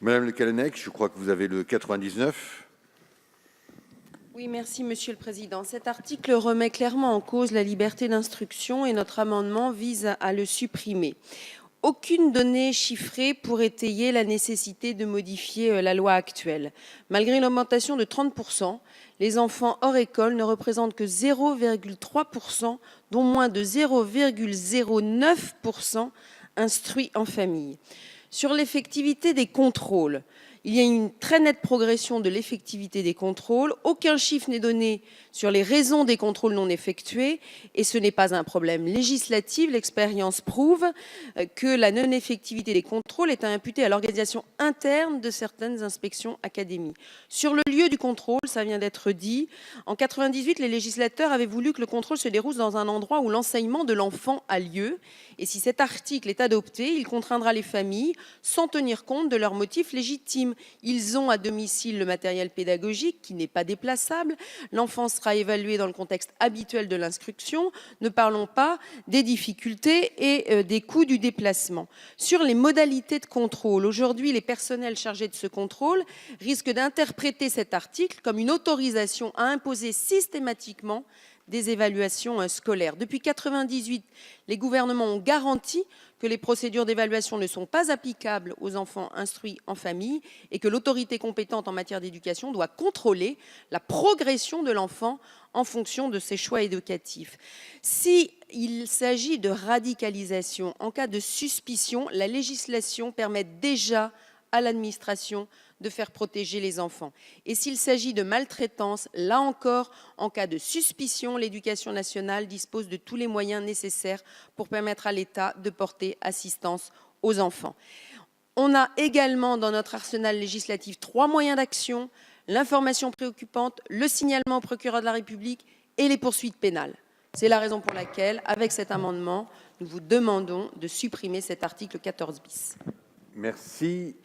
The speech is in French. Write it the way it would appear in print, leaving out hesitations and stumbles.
Madame Le Callennec, je crois que vous avez le 99. Oui, merci Monsieur le Président. Cet article remet clairement en cause la liberté d'instruction et notre amendement vise à le supprimer. Aucune donnée chiffrée pour étayer la nécessité de modifier la loi actuelle. Malgré l'augmentation de 30%, les enfants hors école ne représentent que 0,3%, dont moins de 0,09% instruits en famille. Sur l'effectivité des contrôles, il y a une très nette progression de l'effectivité des contrôles. Aucun chiffre n'est donné sur les raisons des contrôles non effectués et ce n'est pas un problème législatif. L'expérience prouve que la non-effectivité des contrôles est à imputer à l'organisation interne de certaines inspections académiques. Sur le lieu du contrôle, ça vient d'être dit, en 98, les législateurs avaient voulu que le contrôle se déroule dans un endroit où l'enseignement de l'enfant a lieu. Et si cet article est adopté, il contraindra les familles sans tenir compte de leurs motifs légitimes. Ils ont à domicile le matériel pédagogique qui n'est pas déplaçable. L'enfant sera évalué dans le contexte habituel de l'instruction. Ne parlons pas des difficultés et des coûts du déplacement. Sur les modalités de contrôle, aujourd'hui, les personnels chargés de ce contrôle risquent d'interpréter cet article comme une autorisation à imposer systématiquement des évaluations scolaires. Depuis 1998, les gouvernements ont garanti que les procédures d'évaluation ne sont pas applicables aux enfants instruits en famille et que l'autorité compétente en matière d'éducation doit contrôler la progression de l'enfant en fonction de ses choix éducatifs. S'il s'agit de radicalisation en cas de suspicion, la législation permet déjà à l'administration de faire protéger les enfants. Et s'il s'agit de maltraitance, là encore, en cas de suspicion, l'éducation nationale dispose de tous les moyens nécessaires pour permettre à l'État de porter assistance aux enfants. On a également dans notre arsenal législatif 3 moyens d'action: l'information préoccupante, le signalement au procureur de la République et les poursuites pénales. C'est la raison pour laquelle, avec cet amendement, nous vous demandons de supprimer cet article 14 bis. Merci.